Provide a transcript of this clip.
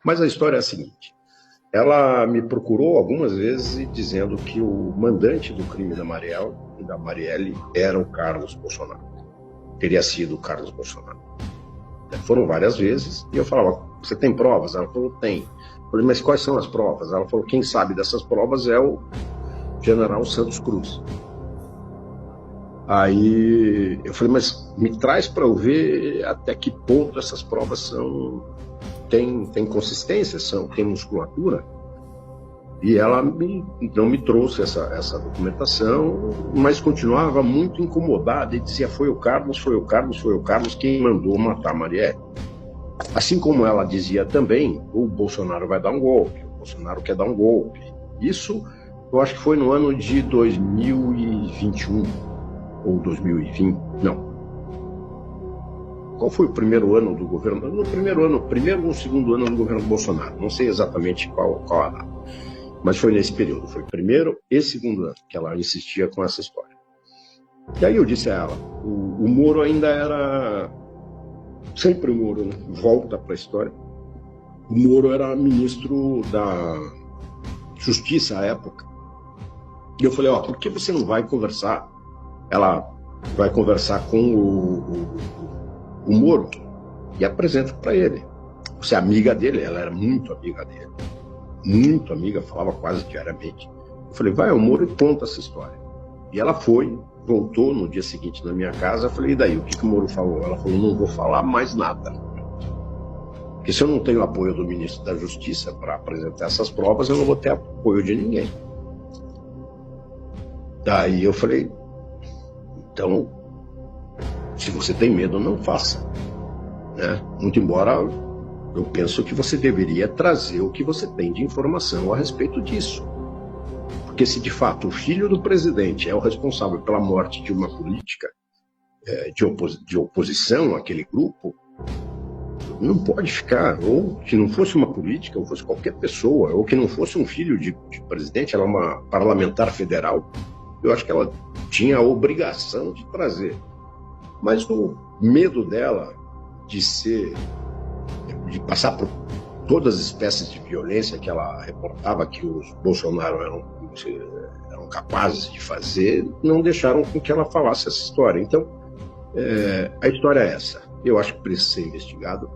Mas a história é a seguinte: ela me procurou algumas vezes dizendo que o mandante do crime da Marielle era o Carlos Bolsonaro. Teria sido o Carlos Bolsonaro. Foram várias vezes e eu falava: você tem provas? Ela falou: tem. Eu falei: mas quais são as provas? Ela falou: quem sabe dessas provas é o general Santos Cruz. Aí eu falei: mas me traz para eu ver até que ponto essas provas tem consistência, tem musculatura. E ela não me trouxe essa documentação, mas continuava muito incomodada e dizia: foi o Carlos quem mandou matar Marielle. Assim como ela dizia também: o Bolsonaro vai dar um golpe, o Bolsonaro quer dar um golpe. Isso eu acho que foi no ano de 2021 ou 2020, não. Qual foi o primeiro ano do governo? No primeiro ou segundo ano do governo Bolsonaro, não sei exatamente qual a data, mas foi nesse período, foi primeiro e segundo ano que ela insistia com essa história. E aí eu disse a ela: o Moro ainda era, sempre o Moro, né? Volta para a história, o Moro era ministro da Justiça à época, e eu falei: por que você não vai conversar? Ela vai conversar com o Moro e apresenta para ele. Você é amiga dele? Ela era muito amiga dele. Muito amiga, falava quase diariamente. Eu falei: vai ao Moro e conta essa história. E ela foi, voltou no dia seguinte na minha casa. Eu falei: e daí, o que o Moro falou? Ela falou: não vou falar mais nada. Porque se eu não tenho apoio do ministro da Justiça para apresentar essas provas, eu não vou ter apoio de ninguém. Daí eu falei: então, se você tem medo, não faça. Né? Muito embora eu penso que você deveria trazer o que você tem de informação a respeito disso. Porque se de fato o filho do presidente é o responsável pela morte de uma política de oposição àquele grupo, não pode ficar. Ou que não fosse uma política, ou fosse qualquer pessoa, ou que não fosse um filho de presidente, ela é uma parlamentar federal, eu acho que ela tinha a obrigação de trazer. Mas o medo dela de passar por todas as espécies de violência que ela reportava que os Bolsonaro eram capazes de fazer, não deixaram com que ela falasse essa história. Então, a história é essa. Eu acho que precisa ser investigado.